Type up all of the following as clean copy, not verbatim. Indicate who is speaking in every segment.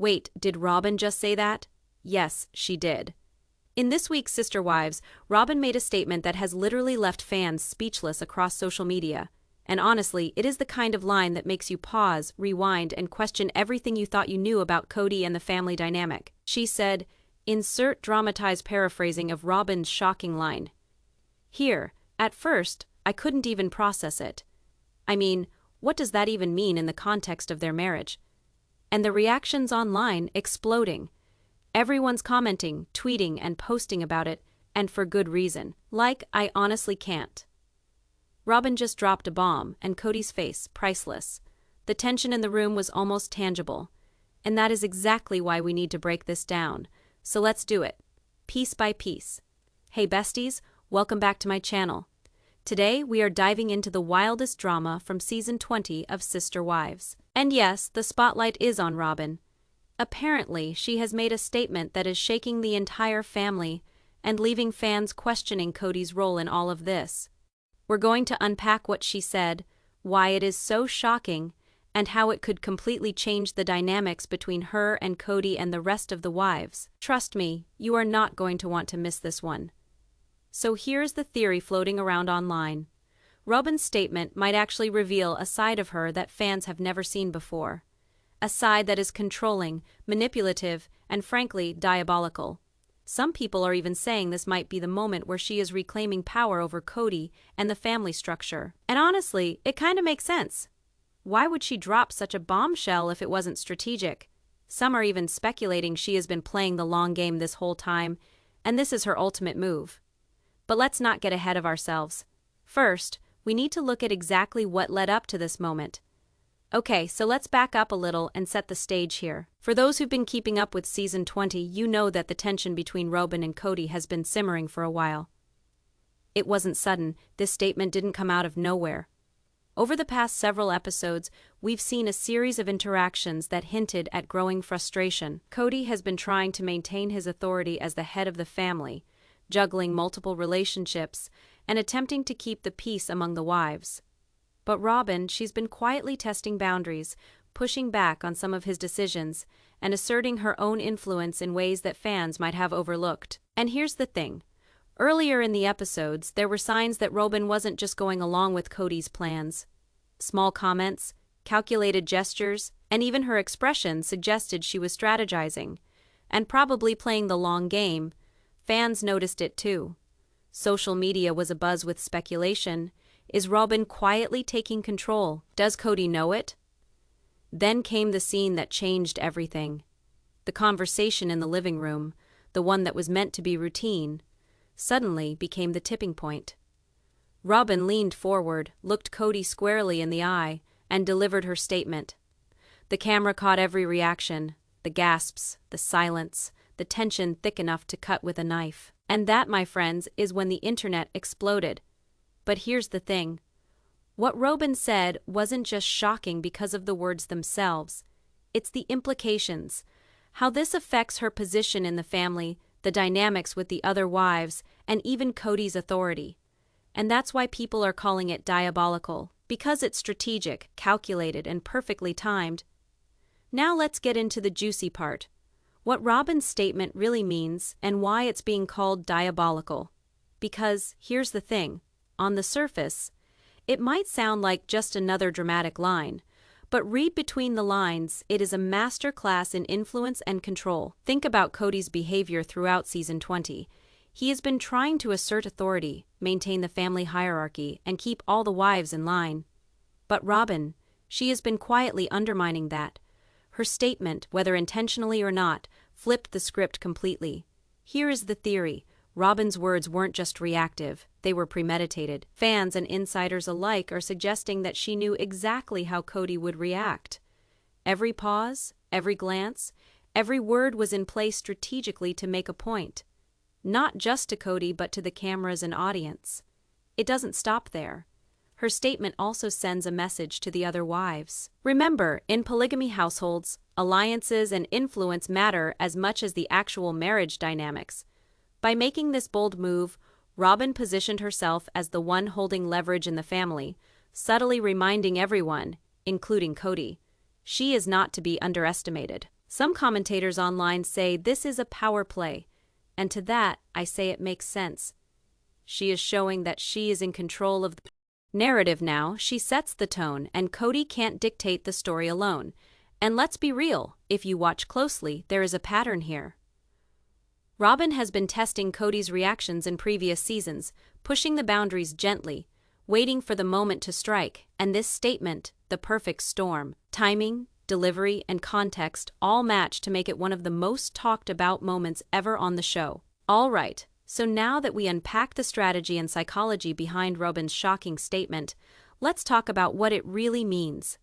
Speaker 1: Wait, did Robyn just say that? Yes, she did. In this week's Sister Wives, Robyn made a statement that has literally left fans speechless across social media. And honestly, it is the kind of line that makes you pause, rewind, and question everything you thought you knew about Cody and the family dynamic. She said, insert dramatized paraphrasing of Robyn's shocking line. Here, at first, I couldn't even process it. I mean, what does that even mean in the context of their marriage? And the reactions online exploding. Everyone's commenting, tweeting, and posting about it, and for good reason. Like, I honestly can't. Robyn just dropped a bomb, and Cody's face, priceless. The tension in the room was almost tangible. And that is exactly why we need to break this down. So let's do it. Piece by piece. Hey besties, welcome back to my channel. Today, we are diving into the wildest drama from Season 20 of Sister Wives. And yes, the spotlight is on Robyn. Apparently, she has made a statement that is shaking the entire family and leaving fans questioning Cody's role in all of this. We're going to unpack what she said, why it is so shocking, and how it could completely change the dynamics between her and Cody and the rest of the wives. Trust me, you are not going to want to miss this one. So here's the theory floating around online. Robyn's statement might actually reveal a side of her that fans have never seen before. A side that is controlling, manipulative, and frankly, diabolical. Some people are even saying this might be the moment where she is reclaiming power over Cody and the family structure. And honestly, it kind of makes sense. Why would she drop such a bombshell if it wasn't strategic? Some are even speculating she has been playing the long game this whole time, and this is her ultimate move. But let's not get ahead of ourselves. First, we need to look at exactly what led up to this moment. Okay, so let's back up a little and set the stage here. For those who've been keeping up with Season 20, you know that the tension between Robyn and Cody has been simmering for a while. It wasn't sudden, this statement didn't come out of nowhere. Over the past several episodes, we've seen a series of interactions that hinted at growing frustration. Cody has been trying to maintain his authority as the head of the family, juggling multiple relationships, and attempting to keep the peace among the wives. But Robyn, she's been quietly testing boundaries, pushing back on some of his decisions, and asserting her own influence in ways that fans might have overlooked. And here's the thing. Earlier in the episodes, there were signs that Robyn wasn't just going along with Cody's plans. Small comments, calculated gestures, and even her expression suggested she was strategizing, and probably playing the long game. Fans noticed it too. Social media was abuzz with speculation. Is Robyn quietly taking control? Does Cody know it? Then came the scene that changed everything. The conversation in the living room, the one that was meant to be routine, suddenly became the tipping point. Robyn leaned forward, looked Cody squarely in the eye, and delivered her statement. The camera caught every reaction, the gasps, the silence, the tension thick enough to cut with a knife. And that, my friends, is when the internet exploded. But here's the thing. What Robyn said wasn't just shocking because of the words themselves. It's the implications. How this affects her position in the family, the dynamics with the other wives, and even Cody's authority. And that's why people are calling it diabolical. Because it's strategic, calculated, and perfectly timed. Now let's get into the juicy part. What Robyn's statement really means and why it's being called diabolical. Because, here's the thing, on the surface, it might sound like just another dramatic line, but read between the lines, it is a masterclass in influence and control. Think about Cody's behavior throughout Season 20. He has been trying to assert authority, maintain the family hierarchy, and keep all the wives in line. But Robyn, she has been quietly undermining that. Her statement, whether intentionally or not, flipped the script completely. Here is the theory. Robyn's words weren't just reactive, they were premeditated. Fans and insiders alike are suggesting that she knew exactly how Cody would react. Every pause, every glance, every word was in place strategically to make a point. Not just to Cody, but to the cameras and audience. It doesn't stop there. Her statement also sends a message to the other wives. Remember, in polygamy households, alliances and influence matter as much as the actual marriage dynamics. By making this bold move, Robyn positioned herself as the one holding leverage in the family, subtly reminding everyone, including Cody, she is not to be underestimated. Some commentators online say this is a power play, and to that, I say it makes sense. She is showing that she is in control of the narrative now. She sets the tone, and Cody can't dictate the story alone. And let's be real, if you watch closely, there is a pattern here. Robyn has been testing Cody's reactions in previous seasons, pushing the boundaries gently, waiting for the moment to strike, and this statement, the perfect storm, timing, delivery, and context all match to make it one of the most talked about moments ever on the show. All right, so now that we unpack the strategy and psychology behind Robyn's shocking statement, let's talk about what it really means.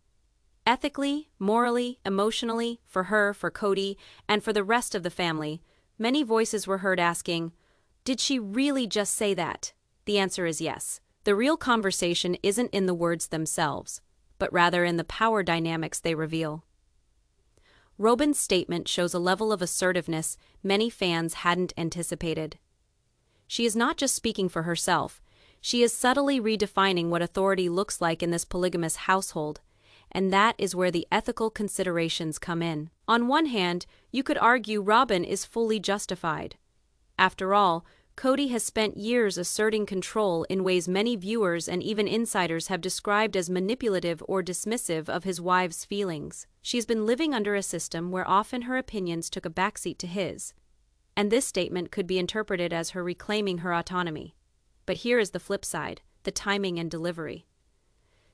Speaker 1: Ethically, morally, emotionally, for her, for Cody, and for the rest of the family, many voices were heard asking, did she really just say that? The answer is yes. The real conversation isn't in the words themselves, but rather in the power dynamics they reveal. Robyn's statement shows a level of assertiveness many fans hadn't anticipated. She is not just speaking for herself, she is subtly redefining what authority looks like in this polygamous household, and that is where the ethical considerations come in. On one hand, you could argue Robyn is fully justified. After all, Cody has spent years asserting control in ways many viewers and even insiders have described as manipulative or dismissive of his wife's feelings. She's been living under a system where often her opinions took a backseat to his, and this statement could be interpreted as her reclaiming her autonomy. But here is the flip side, the timing and delivery.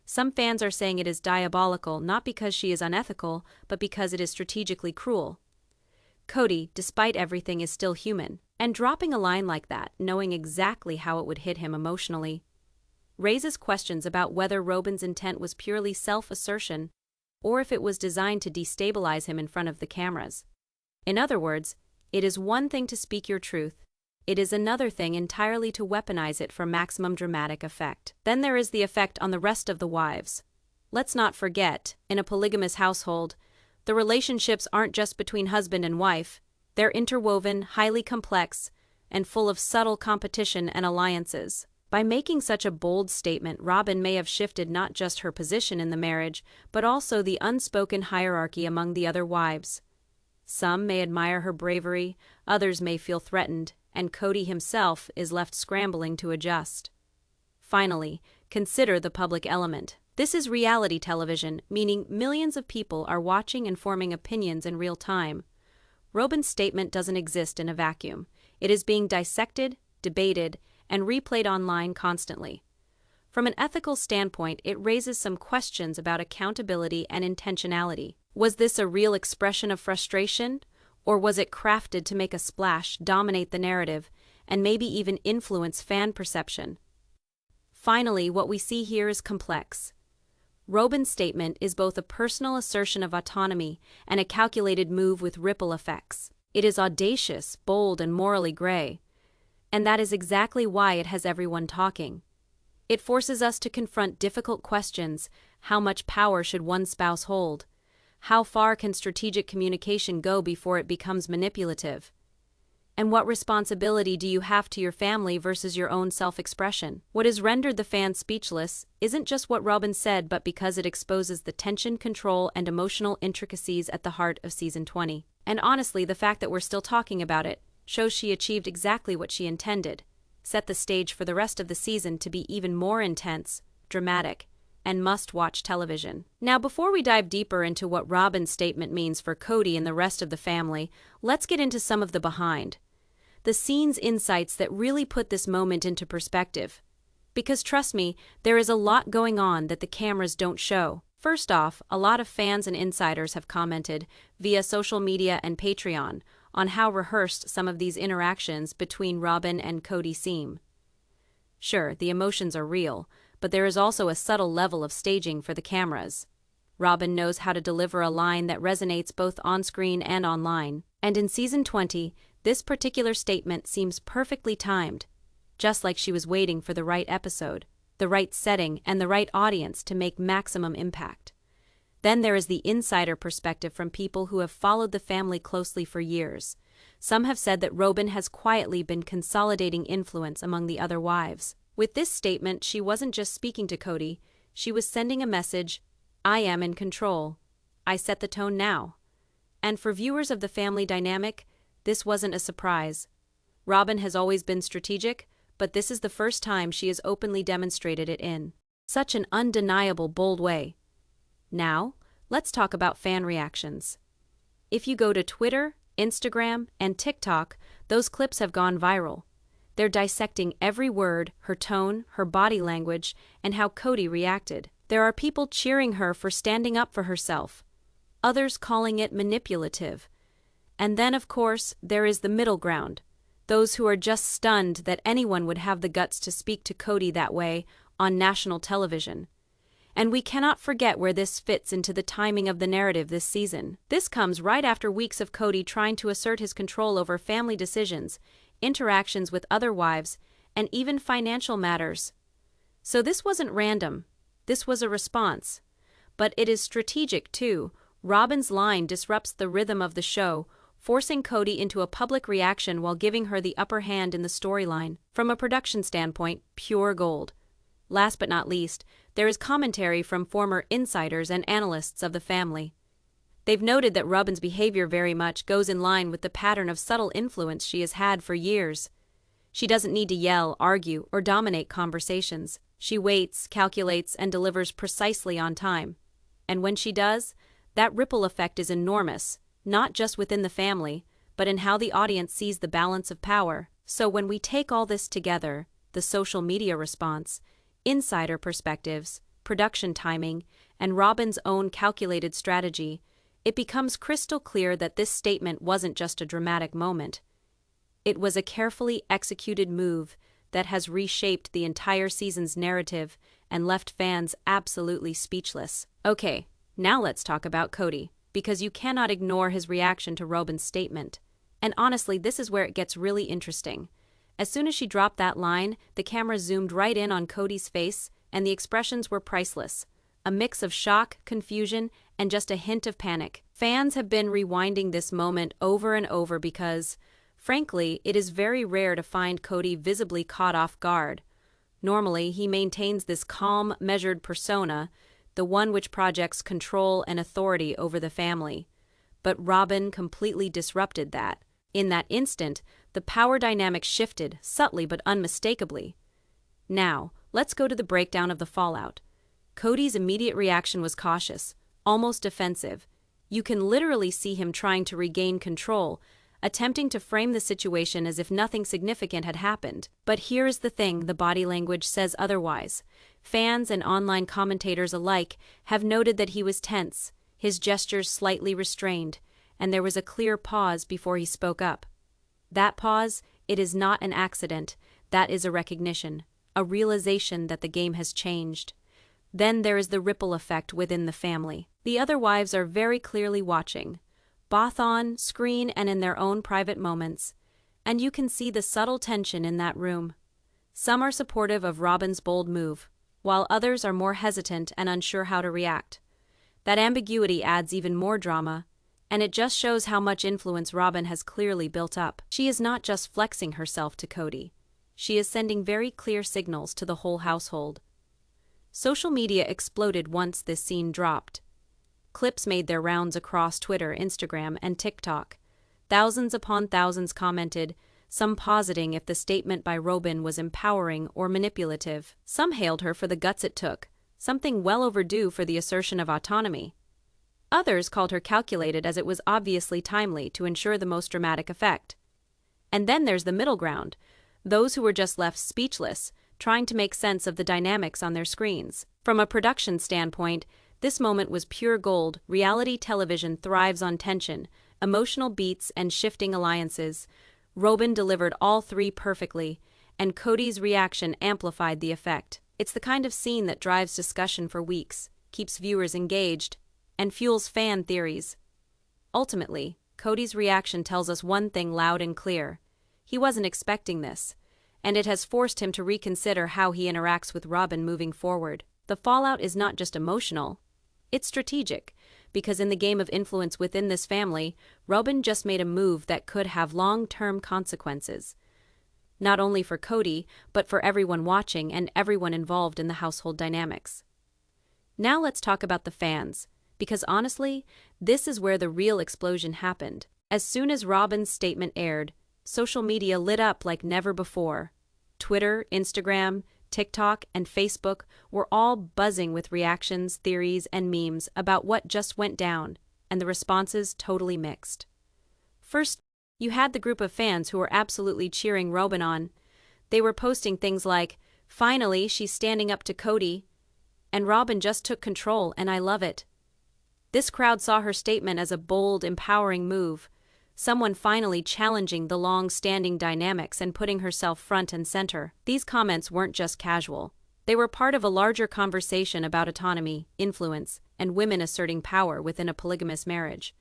Speaker 1: Some fans are saying it is diabolical not because she is unethical, but because it is strategically cruel. Cody, despite everything, is still human, and dropping a line like that, knowing exactly how it would hit him emotionally, raises questions about whether Robyn's intent was purely self-assertion or if it was designed to destabilize him in front of the cameras. In other words, it is one thing to speak your truth, it is another thing entirely to weaponize it for maximum dramatic effect. Then there is the effect on the rest of the wives. Let's not forget, in a polygamous household, the relationships aren't just between husband and wife, they're interwoven, highly complex, and full of subtle competition and alliances. By making such a bold statement, Robyn may have shifted not just her position in the marriage, but also the unspoken hierarchy among the other wives. Some may admire her bravery, others may feel threatened, and Cody himself is left scrambling to adjust. Finally, consider the public element. This is reality television, meaning millions of people are watching and forming opinions in real time. Robyn's statement doesn't exist in a vacuum. It is being dissected, debated, and replayed online constantly. From an ethical standpoint, it raises some questions about accountability and intentionality. Was this a real expression of frustration, or was it crafted to make a splash, dominate the narrative, and maybe even influence fan perception? Finally, what we see here is complex. Robyn's statement is both a personal assertion of autonomy and a calculated move with ripple effects. It is audacious, bold, and morally gray. And that is exactly why it has everyone talking. It forces us to confront difficult questions. How much power should one spouse hold? How far can strategic communication go before it becomes manipulative? And what responsibility do you have to your family versus your own self-expression? What has rendered the fans speechless isn't just what Robyn said, but because it exposes the tension, control, and emotional intricacies at the heart of Season 20. And honestly, the fact that we're still talking about it shows she achieved exactly what she intended, set the stage for the rest of the season to be even more intense, dramatic, and must-watch television. Now, before we dive deeper into what Robyn's statement means for Cody and the rest of the family, let's get into some of the behind the scenes insights that really put this moment into perspective. Because trust me, there is a lot going on that the cameras don't show. First off, a lot of fans and insiders have commented via social media and Patreon on how rehearsed some of these interactions between Robyn and Cody seem. Sure, the emotions are real, but there is also a subtle level of staging for the cameras. Robyn knows how to deliver a line that resonates both on-screen and online, and in Season 20, this particular statement seems perfectly timed, just like she was waiting for the right episode, the right setting, and the right audience to make maximum impact. Then there is the insider perspective from people who have followed the family closely for years. Some have said that Robyn has quietly been consolidating influence among the other wives. With this statement, she wasn't just speaking to Cody, she was sending a message: I am in control. I set the tone now. And for viewers of the family dynamic, this wasn't a surprise. Robyn has always been strategic, but this is the first time she has openly demonstrated it in such an undeniable, bold way. Now, let's talk about fan reactions. If you go to Twitter, Instagram, and TikTok, those clips have gone viral. They're dissecting every word, her tone, her body language, and how Cody reacted. There are people cheering her for standing up for herself, others calling it manipulative. And then, of course, there is the middle ground, those who are just stunned that anyone would have the guts to speak to Cody that way on national television. And we cannot forget where this fits into the timing of the narrative this season. This comes right after weeks of Cody trying to assert his control over family decisions, interactions with other wives, and even financial matters. So this wasn't random. This was a response. But it is strategic too. Robyn's line disrupts the rhythm of the show, forcing Cody into a public reaction while giving her the upper hand in the storyline. From a production standpoint, pure gold. Last but not least, there is commentary from former insiders and analysts of the family. They've noted that Robyn's behavior very much goes in line with the pattern of subtle influence she has had for years. She doesn't need to yell, argue, or dominate conversations. She waits, calculates, and delivers precisely on time. And when she does, that ripple effect is enormous, not just within the family, but in how the audience sees the balance of power. So when we take all this together, the social media response, insider perspectives, production timing, and Robyn's own calculated strategy, it becomes crystal clear that this statement wasn't just a dramatic moment. It was a carefully executed move that has reshaped the entire season's narrative and left fans absolutely speechless. Okay, now let's talk about Cody, because you cannot ignore his reaction to Robyn's statement. And honestly, this is where it gets really interesting. As soon as she dropped that line, the camera zoomed right in on Cody's face, and the expressions were priceless. A mix of shock, confusion, and just a hint of panic. Fans have been rewinding this moment over and over because, frankly, it is very rare to find Cody visibly caught off guard. Normally, he maintains this calm, measured persona, the one which projects control and authority over the family. But Robyn completely disrupted that. In that instant, the power dynamic shifted, subtly but unmistakably. Now, let's go to the breakdown of the fallout. Cody's immediate reaction was cautious, almost defensive. You can literally see him trying to regain control, attempting to frame the situation as if nothing significant had happened. But here is the thing, the body language says otherwise. Fans and online commentators alike have noted that he was tense, his gestures slightly restrained, and there was a clear pause before he spoke up. That pause, it is not an accident, that is a recognition, a realization that the game has changed. Then there is the ripple effect within the family. The other wives are very clearly watching, both on screen and in their own private moments, and you can see the subtle tension in that room. Some are supportive of Robyn's bold move, while others are more hesitant and unsure how to react. That ambiguity adds even more drama, and it just shows how much influence Robyn has clearly built up. She is not just flexing herself to Cody. She is sending very clear signals to the whole household. Social media exploded once this scene dropped. Clips made their rounds across Twitter, Instagram, and TikTok. Thousands upon thousands commented, some positing if the statement by Robyn was empowering or manipulative. Some hailed her for the guts it took, something well overdue for the assertion of autonomy. Others called her calculated as it was obviously timely to ensure the most dramatic effect. And then there's the middle ground, those who were just left speechless, trying to make sense of the dynamics on their screens. From a production standpoint, this moment was pure gold. Reality television thrives on tension, emotional beats, and shifting alliances. Robyn delivered all three perfectly, and Cody's reaction amplified the effect. It's the kind of scene that drives discussion for weeks, keeps viewers engaged, and fuels fan theories. Ultimately, Cody's reaction tells us one thing loud and clear. He wasn't expecting this, and it has forced him to reconsider how he interacts with Robyn moving forward. The fallout is not just emotional, it's strategic, because in the game of influence within this family, Robyn just made a move that could have long-term consequences. Not only for Cody, but for everyone watching and everyone involved in the household dynamics. Now let's talk about the fans, Because honestly, this is where the real explosion happened. As soon as Robyn's statement aired, social media lit up like never before. Twitter, Instagram, TikTok, and Facebook were all buzzing with reactions, theories, and memes about what just went down, and the responses totally mixed. First, you had the group of fans who were absolutely cheering Robyn on. They were posting things like, "Finally, she's standing up to Cody," and "Robyn just took control, and I love it." This crowd saw her statement as a bold, empowering move, someone finally challenging the long-standing dynamics and putting herself front and center. These comments weren't just casual. They were part of a larger conversation about autonomy, influence, and women asserting power within a polygamous marriage.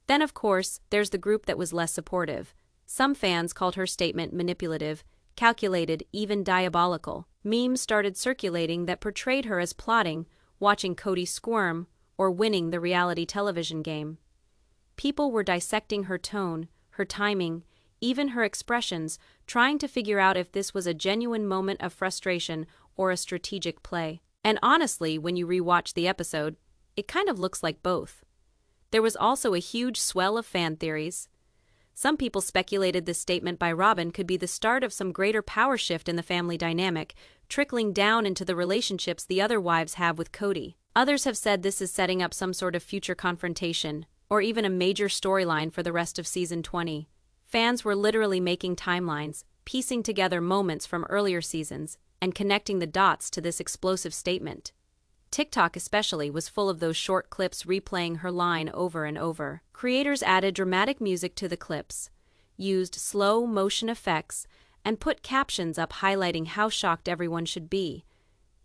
Speaker 1: Then, of course, there's the group that was less supportive. Some fans called her statement manipulative, calculated, even diabolical. Memes started circulating that portrayed her as plotting, watching Cody squirm, or winning the reality television game. People were dissecting her tone, her timing, even her expressions, trying to figure out if this was a genuine moment of frustration or a strategic play. And honestly, when you rewatch the episode, it kind of looks like both. There was also a huge swell of fan theories. Some people speculated this statement by Robyn could be the start of some greater power shift in the family dynamic, trickling down into the relationships the other wives have with Cody. Others have said this is setting up some sort of future confrontation, or even a major storyline for the rest of season 20. Fans were literally making timelines, piecing together moments from earlier seasons, and connecting the dots to this explosive statement. TikTok especially was full of those short clips replaying her line over and over. Creators added dramatic music to the clips, used slow motion effects, and put captions up highlighting how shocked everyone should be.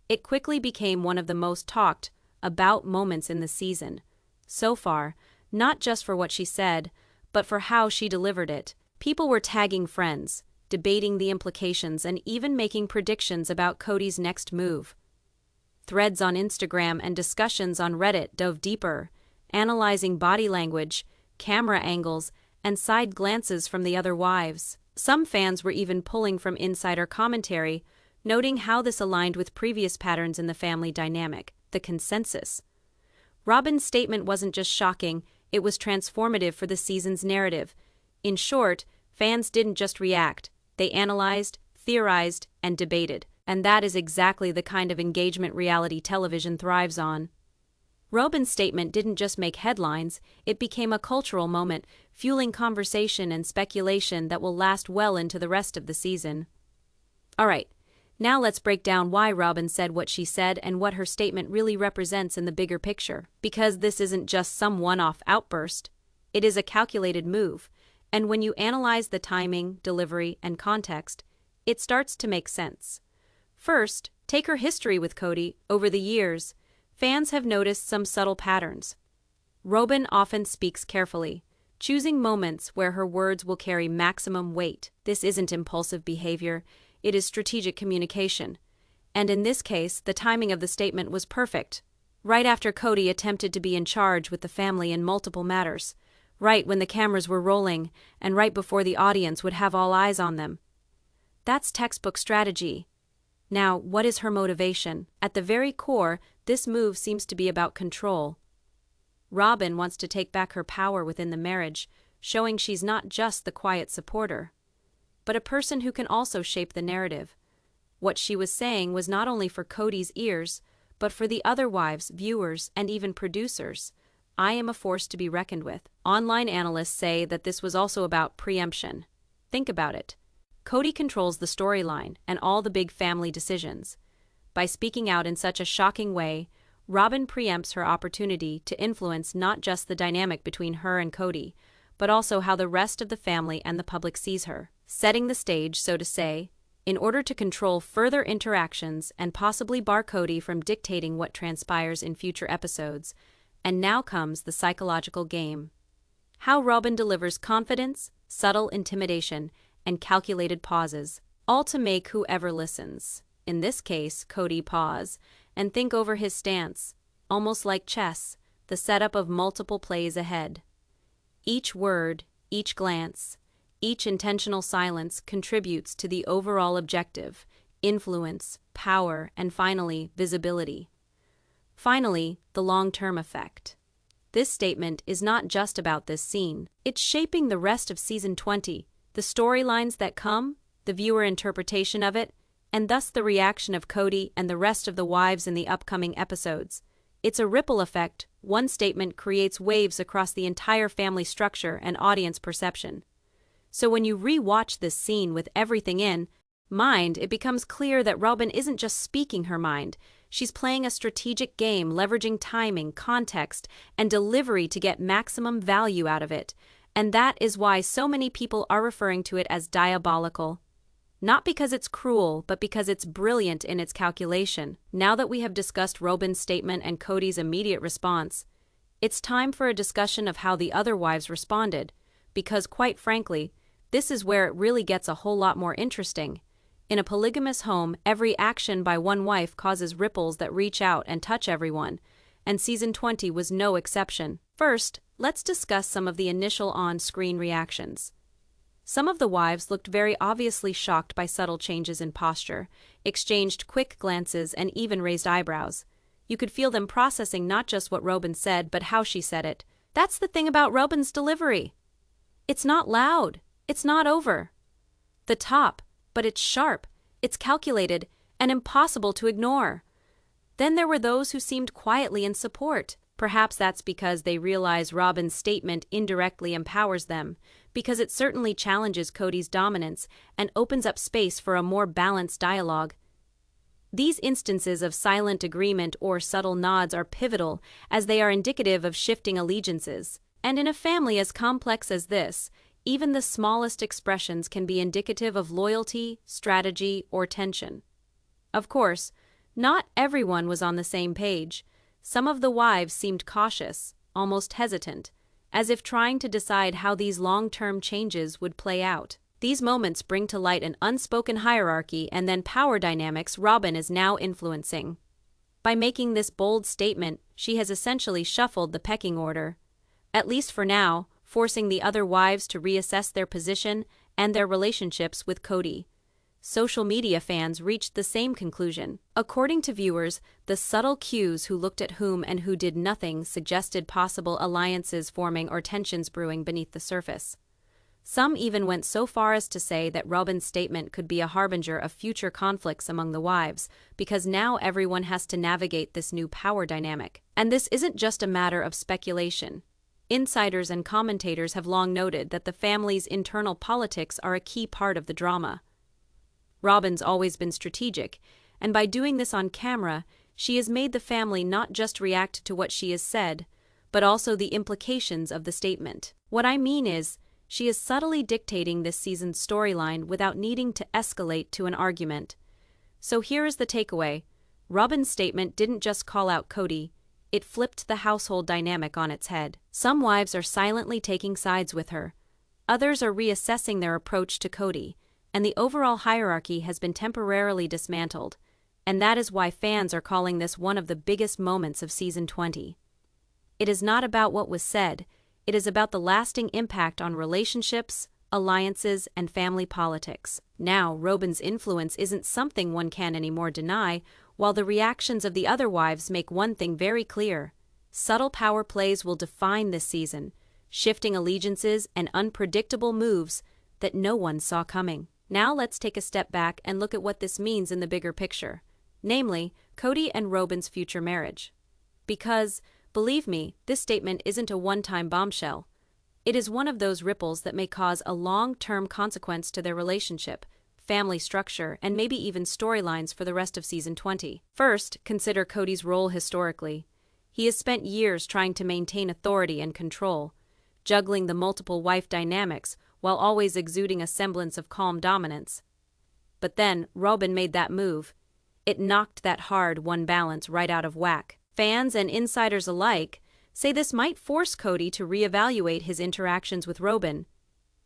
Speaker 1: It quickly became one of the most talked about moments in the season. So far, not just for what she said, but for how she delivered it. People were tagging friends, debating the implications, and even making predictions about Cody's next move. Threads on Instagram and discussions on Reddit dove deeper, analyzing body language, camera angles, and side glances from the other wives. Some fans were even pulling from insider commentary, noting how this aligned with previous patterns in the family dynamic. The consensus. Robyn's statement wasn't just shocking, it was transformative for the season's narrative. In short, fans didn't just react, they analyzed, theorized, and debated. And that is exactly the kind of engagement reality television thrives on. Robyn's statement didn't just make headlines, it became a cultural moment, fueling conversation and speculation that will last well into the rest of the season. Alright, now let's break down why Robyn said what she said and what her statement really represents in the bigger picture. Because this isn't just some one-off outburst, it is a calculated move, and when you analyze the timing, delivery, and context, it starts to make sense. First, take her history with Cody. Over the years, fans have noticed some subtle patterns. Robyn often speaks carefully, choosing moments where her words will carry maximum weight. This isn't impulsive behavior, it is strategic communication. And in this case, the timing of the statement was perfect. Right after Cody attempted to be in charge with the family in multiple matters. Right when the cameras were rolling, and right before the audience would have all eyes on them. That's textbook strategy. Now, what is her motivation? At the very core, this move seems to be about control. Robyn wants to take back her power within the marriage, showing she's not just the quiet supporter, but a person who can also shape the narrative. What she was saying was not only for Cody's ears, but for the other wives, viewers, and even producers. I am a force to be reckoned with. Online analysts say that this was also about preemption. Think about it. Cody controls the storyline and all the big family decisions. By speaking out in such a shocking way, Robyn preempts her opportunity to influence not just the dynamic between her and Cody, but also how the rest of the family and the public sees her, setting the stage, so to say, in order to control further interactions and possibly bar Cody from dictating what transpires in future episodes. And now comes the psychological game. How Robyn delivers confidence, subtle intimidation, and calculated pauses, all to make whoever listens, in this case Cody, pause and think over his stance, almost like chess, the setup of multiple plays ahead. Each word, each glance, each intentional silence contributes to the overall objective, influence, power, and finally, visibility. Finally, the long-term effect. this statement is not just about this scene. It's shaping the rest of season 20, the storylines that come, the viewer interpretation of it, and thus the reaction of Cody and the rest of the wives in the upcoming episodes. It's a ripple effect. One statement creates waves across the entire family structure and audience perception. So when you re-watch this scene with everything in mind, it becomes clear that Robyn isn't just speaking her mind. She's playing a strategic game, leveraging timing, context, and delivery to get maximum value out of it. And that is why so many people are referring to it as diabolical. Not because it's cruel, but because it's brilliant in its calculation. Now that we have discussed Robyn's statement and Cody's immediate response, it's time for a discussion of how the other wives responded, because quite frankly, this is where it really gets a whole lot more interesting. In a polygamous home, every action by one wife causes ripples that reach out and touch everyone, and season 20 was no exception. First, let's discuss some of the initial on-screen reactions. Some of the wives looked very obviously shocked by subtle changes in posture, exchanged quick glances, and even raised eyebrows. You could feel them processing not just what Robyn said, but how she said it. That's the thing about Robyn's delivery. It's not loud, it's not over the top, but it's sharp, it's calculated, and impossible to ignore. Then there were those who seemed quietly in support. Perhaps that's because they realize Robyn's statement indirectly empowers them, because it certainly challenges Cody's dominance and opens up space for a more balanced dialogue. These instances of silent agreement or subtle nods are pivotal, as they are indicative of shifting allegiances. And in a family as complex as this, even the smallest expressions can be indicative of loyalty, strategy, or tension. Of course, not everyone was on the same page. Some of the wives seemed cautious, almost hesitant, as if trying to decide how these long-term changes would play out. These moments bring to light an unspoken hierarchy and then power dynamics Robyn is now influencing. By making this bold statement, she has essentially shuffled the pecking order, at least for now, forcing the other wives to reassess their position and their relationships with Cody. Social media fans reached the same conclusion. According to viewers, the subtle cues who looked at whom and who did nothing suggested possible alliances forming or tensions brewing beneath the surface. Some even went so far as to say that Robyn's statement could be a harbinger of future conflicts among the wives, because now everyone has to navigate this new power dynamic. And this isn't just a matter of speculation. Insiders and commentators have long noted that the family's internal politics are a key part of the drama. Robyn's always been strategic, and by doing this on camera, she has made the family not just react to what she has said, but also the implications of the statement. What I mean is, she is subtly dictating this season's storyline without needing to escalate to an argument. So here is the takeaway. Robyn's statement didn't just call out Cody, it flipped the household dynamic on its head. Some wives are silently taking sides with her. Others are reassessing their approach to Cody, and the overall hierarchy has been temporarily dismantled. And that is why fans are calling this one of the biggest moments of season 20. It is not about what was said, it is about the lasting impact on relationships, alliances, and family politics. Now, Robyn's influence isn't something one can anymore deny, while the reactions of the other wives make one thing very clear. Subtle power plays will define this season, shifting allegiances and unpredictable moves that no one saw coming. Now let's take a step back and look at what this means in the bigger picture, namely, Cody and Robyn's future marriage. Because, believe me, this statement isn't a one-time bombshell. It is one of those ripples that may cause a long-term consequence to their relationship, family structure, and maybe even storylines for the rest of season 20. First, consider Cody's role historically. He has spent years trying to maintain authority and control, juggling the multiple wife dynamics while always exuding a semblance of calm dominance. But then, Robyn made that move. It knocked that hard-won balance right out of whack. Fans and insiders alike say this might force Cody to reevaluate his interactions with Robyn,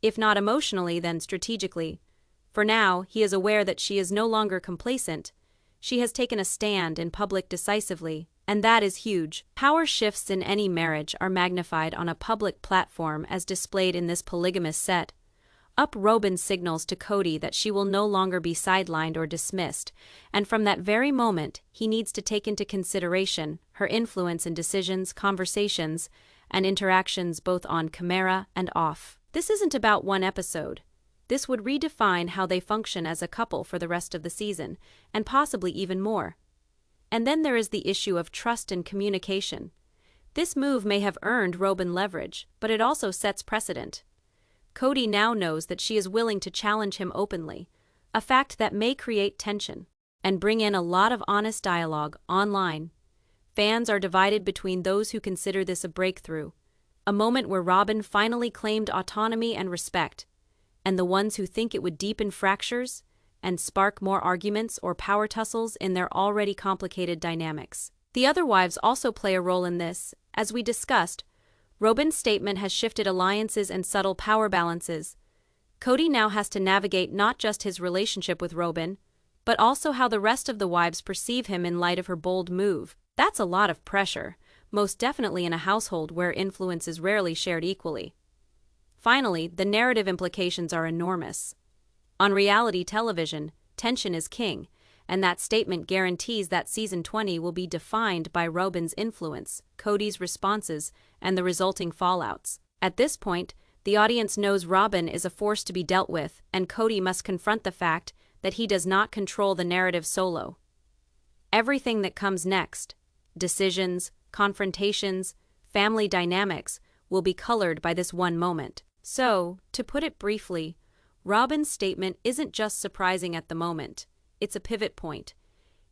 Speaker 1: if not emotionally, then strategically. For now, he is aware that she is no longer complacent. She has taken a stand in public decisively, and that is huge. Power shifts in any marriage are magnified on a public platform as displayed in this polygamous set. Robyn signals to Cody that she will no longer be sidelined or dismissed, and from that very moment, he needs to take into consideration her influence in decisions, conversations, and interactions both on camera and off. This isn't about one episode. This would redefine how they function as a couple for the rest of the season, and possibly even more. And then there is the issue of trust and communication. This move may have earned Robyn leverage, but it also sets precedent. Cody now knows that she is willing to challenge him openly, a fact that may create tension and bring in a lot of honest dialogue online. Fans are divided between those who consider this a breakthrough, a moment where Robyn finally claimed autonomy and respect, and the ones who think it would deepen fractures and spark more arguments or power tussles in their already complicated dynamics. The other wives also play a role in this. As we discussed, Robyn's statement has shifted alliances and subtle power balances. Cody now has to navigate not just his relationship with Robyn, but also how the rest of the wives perceive him in light of her bold move. That's a lot of pressure, most definitely in a household where influence is rarely shared equally. Finally, the narrative implications are enormous. On reality television, tension is king, and that statement guarantees that season 20 will be defined by Robyn's influence, Cody's responses, and the resulting fallouts. At this point, the audience knows Robyn is a force to be dealt with, and Cody must confront the fact that he does not control the narrative solo. Everything that comes next, decisions, confrontations, family dynamics, will be colored by this one moment. So, to put it briefly, Robyn's statement isn't just surprising at the moment, it's a pivot point.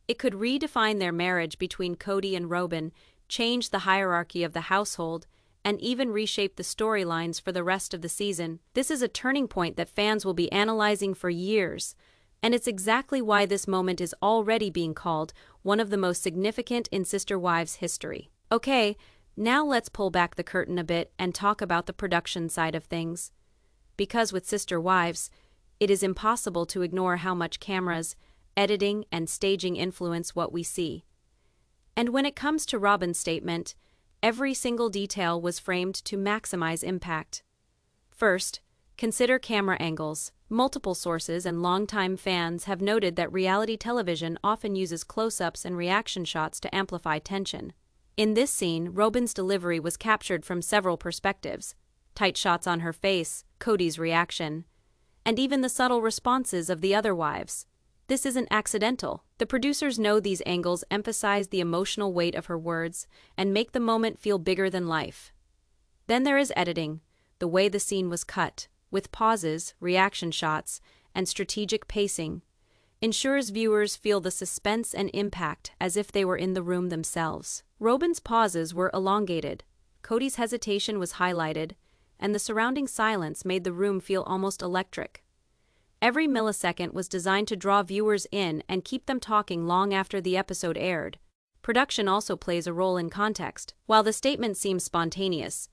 Speaker 1: It could redefine their marriage between Cody and Robyn, change the hierarchy of the household, and even reshape the storylines for the rest of the season. This is a turning point that fans will be analyzing for years, and it's exactly why this moment is already being called one of the most significant in Sister Wives history. Okay, now let's pull back the curtain a bit and talk about the production side of things. Because with Sister Wives, it is impossible to ignore how much cameras, editing, and staging influence what we see. And when it comes to Robyn's statement, every single detail was framed to maximize impact. First, consider camera angles. Multiple sources and longtime fans have noted that reality television often uses close-ups and reaction shots to amplify tension. In this scene, Robyn's delivery was captured from several perspectives: tight shots on her face, Cody's reaction, and even the subtle responses of the other wives. This isn't accidental. The producers know these angles emphasize the emotional weight of her words and make the moment feel bigger than life. Then there is editing, the way the scene was cut, with pauses, reaction shots, and strategic pacing, ensures viewers feel the suspense and impact as if they were in the room themselves. Robyn's pauses were elongated, Cody's hesitation was highlighted, and the surrounding silence made the room feel almost electric. Every millisecond was designed to draw viewers in and keep them talking long after the episode aired. Production also plays a role in context. While the statement seems spontaneous,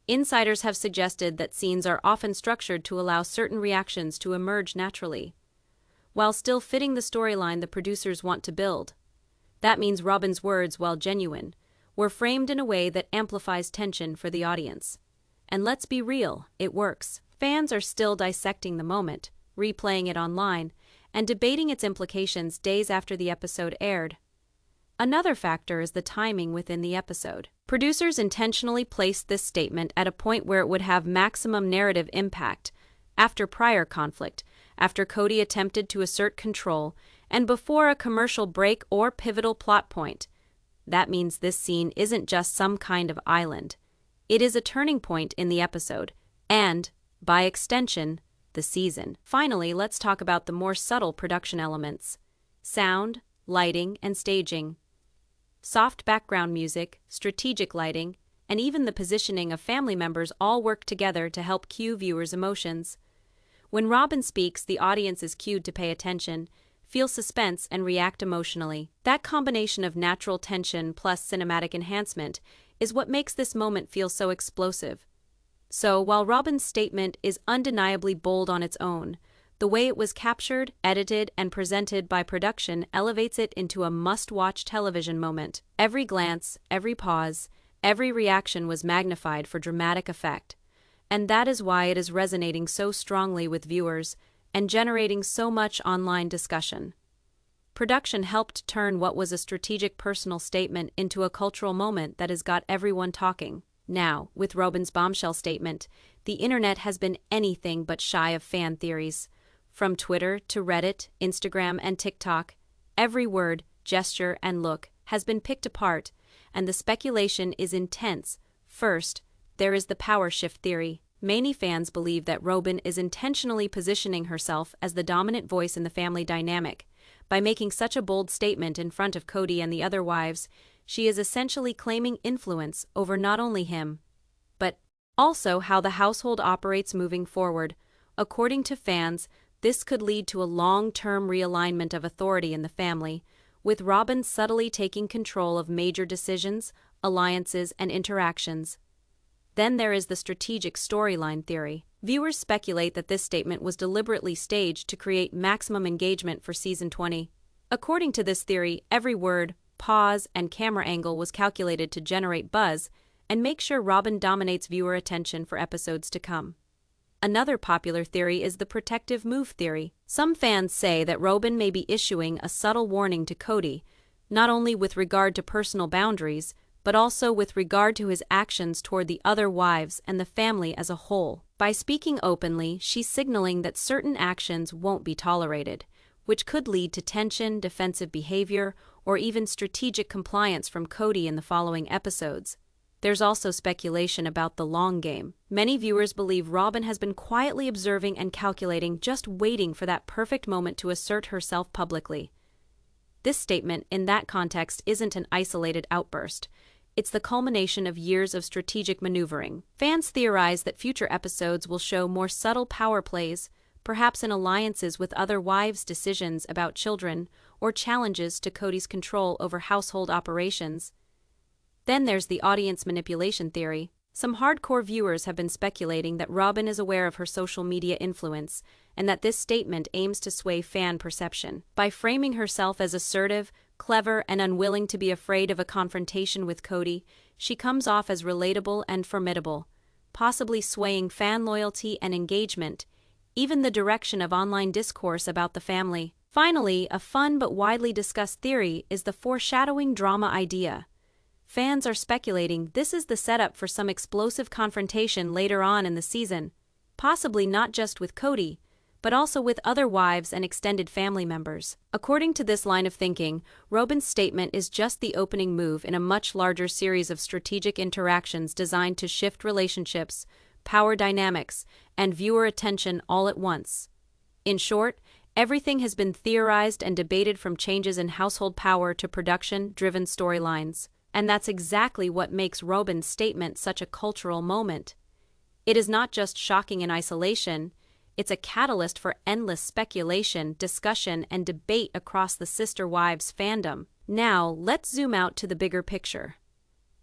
Speaker 1: insiders have suggested that scenes are often structured to allow certain reactions to emerge naturally, while still fitting the storyline the producers want to build. That means Robyn's words, while genuine, were framed in a way that amplifies tension for the audience. And let's be real, it works. Fans are still dissecting the moment, replaying it online, and debating its implications days after the episode aired. Another factor is the timing within the episode. Producers intentionally placed this statement at a point where it would have maximum narrative impact, after prior conflict, after Cody attempted to assert control, and before a commercial break or pivotal plot point. That means this scene isn't just some kind of island. It is a turning point in the episode, and, by extension, the season. Finally, let's talk about the more subtle production elements: sound, lighting, and staging. Soft background music, strategic lighting, and even the positioning of family members all work together to help cue viewers' emotions. When Robyn speaks, the audience is cued to pay attention, feel suspense, and react emotionally. That combination of natural tension plus cinematic enhancement is what makes this moment feel so explosive. So, while Robyn's statement is undeniably bold on its own, the way it was captured, edited, and presented by production elevates it into a must-watch television moment. Every glance, every pause, every reaction was magnified for dramatic effect, and that is why it is resonating so strongly with viewers and generating so much online discussion. Production helped turn what was a strategic personal statement into a cultural moment that has got everyone talking. Now, with Robyn's bombshell statement, the internet has been anything but shy of fan theories. From Twitter to Reddit, Instagram, and TikTok, every word, gesture, and look has been picked apart, and the speculation is intense. First, there is the power shift theory. Many fans believe that Robyn is intentionally positioning herself as the dominant voice in the family dynamic. By making such a bold statement in front of Cody and the other wives, she is essentially claiming influence over not only him, but also how the household operates moving forward. According to fans, this could lead to a long-term realignment of authority in the family, with Robyn subtly taking control of major decisions, alliances, and interactions. Then there is the strategic storyline theory. Viewers speculate that this statement was deliberately staged to create maximum engagement for season 20. According to this theory, every word, pause, and camera angle was calculated to generate buzz and make sure Robyn dominates viewer attention for episodes to come. Another popular theory is the protective move theory. Some fans say that Robyn may be issuing a subtle warning to Cody, not only with regard to personal boundaries, but also with regard to his actions toward the other wives and the family as a whole. By speaking openly, she's signaling that certain actions won't be tolerated, which could lead to tension, defensive behavior, or even strategic compliance from Cody in the following episodes. There's also speculation about the long game. Many viewers believe Robyn has been quietly observing and calculating, just waiting for that perfect moment to assert herself publicly. This statement, in that context, isn't an isolated outburst. It's the culmination of years of strategic maneuvering. Fans theorize that future episodes will show more subtle power plays, perhaps in alliances with other wives' decisions about children or challenges to Cody's control over household operations. Then there's the audience manipulation theory. Some hardcore viewers have been speculating that Robyn is aware of her social media influence and that this statement aims to sway fan perception. By framing herself as assertive, clever, and unwilling to be afraid of a confrontation with Cody, she comes off as relatable and formidable, possibly swaying fan loyalty and engagement, even the direction of online discourse about the family. Finally, a fun but widely discussed theory is the foreshadowing drama idea. Fans are speculating this is the setup for some explosive confrontation later on in the season, possibly not just with Cody, but also with other wives and extended family members. According to this line of thinking, Robyn's statement is just the opening move in a much larger series of strategic interactions designed to shift relationships, power dynamics, and viewer attention all at once. In short, everything has been theorized and debated, from changes in household power to production-driven storylines. And that's exactly what makes Robyn's statement such a cultural moment. It is not just shocking in isolation, it's a catalyst for endless speculation, discussion, and debate across the Sister Wives fandom. Now, let's zoom out to the bigger picture.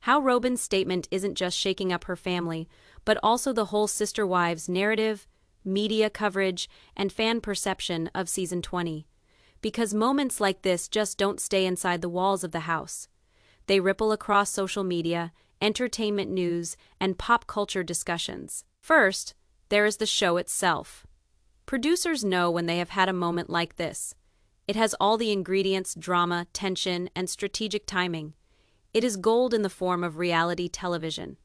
Speaker 1: How Robyn's statement isn't just shaking up her family, but also the whole Sister Wives narrative, media coverage, and fan perception of season 20. Because moments like this just don't stay inside the walls of the house. They ripple across social media, entertainment news, and pop culture discussions. First, there is the show itself. Producers know when they have had a moment like this. It has all the ingredients: drama, tension, and strategic timing. It is gold in the form of reality television.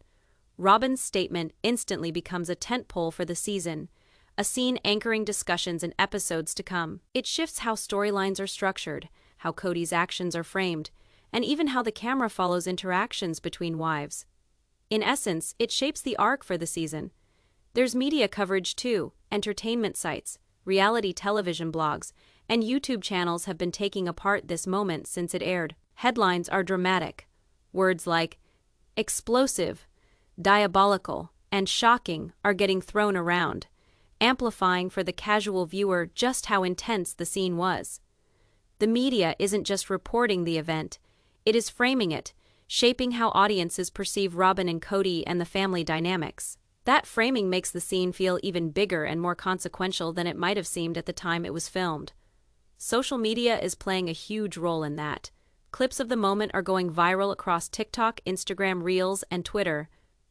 Speaker 1: Robyn's statement instantly becomes a tentpole for the season, a scene anchoring discussions in episodes to come. It shifts how storylines are structured, how Cody's actions are framed, and even how the camera follows interactions between wives. In essence, it shapes the arc for the season. There's media coverage too. Entertainment sites, reality television blogs, and YouTube channels have been taking apart this moment since it aired. Headlines are dramatic. Words like explosive, diabolical, and shocking are getting thrown around, amplifying for the casual viewer just how intense the scene was. The media isn't just reporting the event, it is framing it, shaping how audiences perceive Robyn and Cody and the family dynamics. That framing makes the scene feel even bigger and more consequential than it might have seemed at the time it was filmed. Social media is playing a huge role in that. Clips of the moment are going viral across TikTok, Instagram Reels, and Twitter.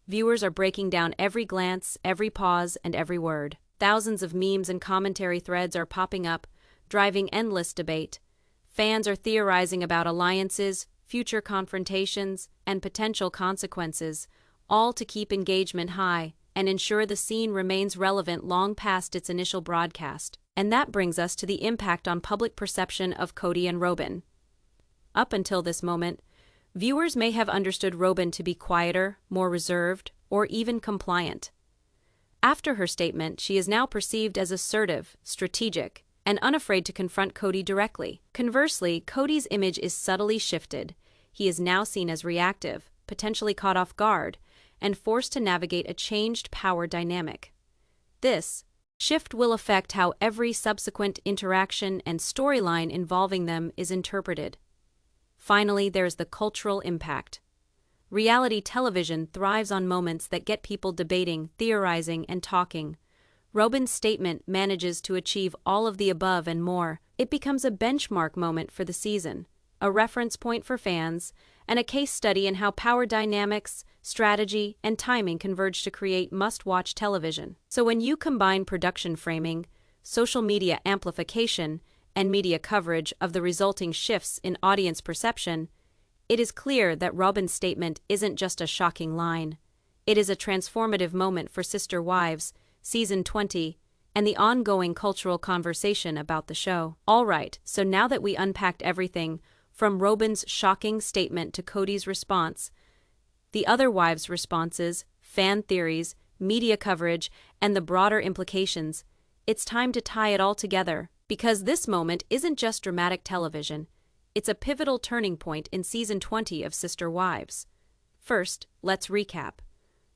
Speaker 1: Viewers are breaking down every glance, every pause, and every word. Thousands of memes and commentary threads are popping up, driving endless debate. Fans are theorizing about alliances, future confrontations, and potential consequences, all to keep engagement high and ensure the scene remains relevant long past its initial broadcast. And that brings us to the impact on public perception of Kody and Robyn. Up until this moment, viewers may have understood Robyn to be quieter, more reserved, or even compliant. After her statement, she is now perceived as assertive, strategic, and unafraid to confront Kody directly. Conversely, Kody's image is subtly shifted. He is now seen as reactive, potentially caught off guard, and forced to navigate a changed power dynamic. This shift will affect how every subsequent interaction and storyline involving them is interpreted. Finally, there's the cultural impact. Reality television thrives on moments that get people debating, theorizing, and talking. Robyn's statement manages to achieve all of the above and more. It becomes a benchmark moment for the season, a reference point for fans, and a case study in how power dynamics, strategy, and timing converge to create must-watch television. So when you combine production framing, social media amplification, and media coverage of the resulting shifts in audience perception, it is clear that Robyn's statement isn't just a shocking line. It is a transformative moment for Sister Wives, Season 20, and the ongoing cultural conversation about the show. Alright, so now that we unpacked everything, from Robyn's shocking statement to Kody's response, the other wives' responses, fan theories, media coverage, and the broader implications, it's time to tie it all together, because this moment isn't just dramatic television. It's a pivotal turning point in Season 20 of Sister Wives. First, let's recap.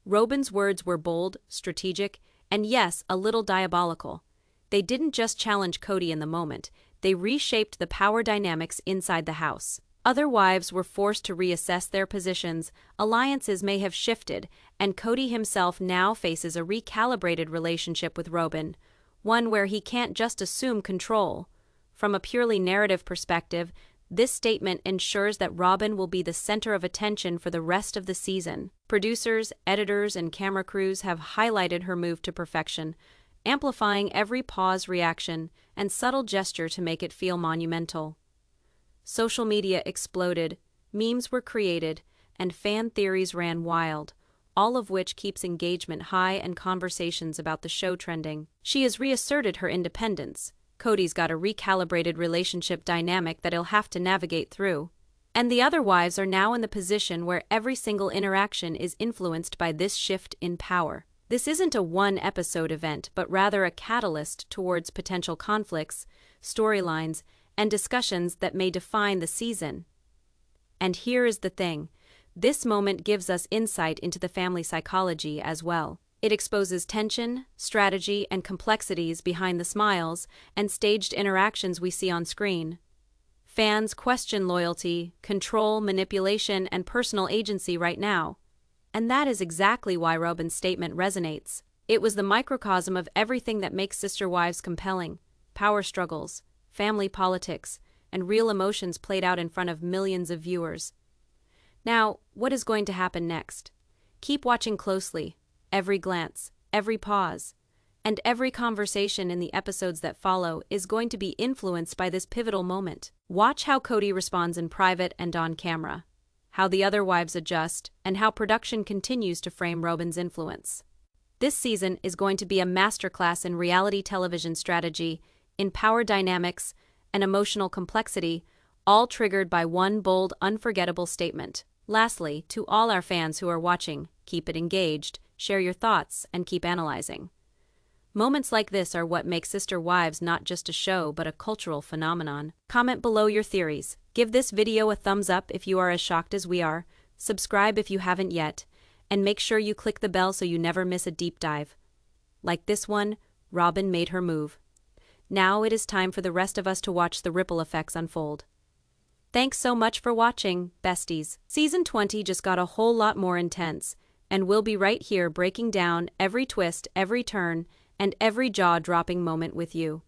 Speaker 1: Robyn's words were bold, strategic, and yes, a little diabolical. They didn't just challenge Kody in the moment, they reshaped the power dynamics inside the house. Other wives were forced to reassess their positions, alliances may have shifted, and Kody himself now faces a recalibrated relationship with Robyn, one where he can't just assume control. From a purely narrative perspective, this statement ensures that Robyn will be the center of attention for the rest of the season. Producers, editors, and camera crews have highlighted her move to perfection, amplifying every pause, reaction, and subtle gesture to make it feel monumental. Social media exploded, memes were created, and fan theories ran wild, all of which keeps engagement high and conversations about the show trending. She has reasserted her independence. Kody's got a recalibrated relationship dynamic that he'll have to navigate through. And the other wives are now in the position where every single interaction is influenced by this shift in power. This isn't a one-episode event, but rather a catalyst towards potential conflicts, storylines, and discussions that may define the season. And here is the thing. This moment gives us insight into the family psychology as well. It exposes tension, strategy, and complexities behind the smiles and staged interactions we see on screen. Fans question loyalty, control, manipulation, and personal agency right now. And that is exactly why Robyn's statement resonates. It was the microcosm of everything that makes Sister Wives compelling: power struggles, family politics, and real emotions played out in front of millions of viewers. Now, what is going to happen next? Keep watching closely. Every glance, every pause, and every conversation in the episodes that follow is going to be influenced by this pivotal moment. Watch how Kody responds in private and on camera, how the other wives adjust, and how production continues to frame Robyn's influence. This season is going to be a masterclass in reality television strategy, in power dynamics, and emotional complexity, all triggered by one bold, unforgettable statement. Lastly, to all our fans who are watching, keep it engaged, share your thoughts, and keep analyzing. Moments like this are what make Sister Wives not just a show but a cultural phenomenon. Comment below your theories. Give this video a thumbs up if you are as shocked as we are, subscribe if you haven't yet, and make sure you click the bell so you never miss a deep dive. Like this one, Robyn made her move. Now it is time for the rest of us to watch the ripple effects unfold. Thanks so much for watching, besties. Season 20 just got a whole lot more intense, and we'll be right here breaking down every twist, every turn, and every jaw-dropping moment with you.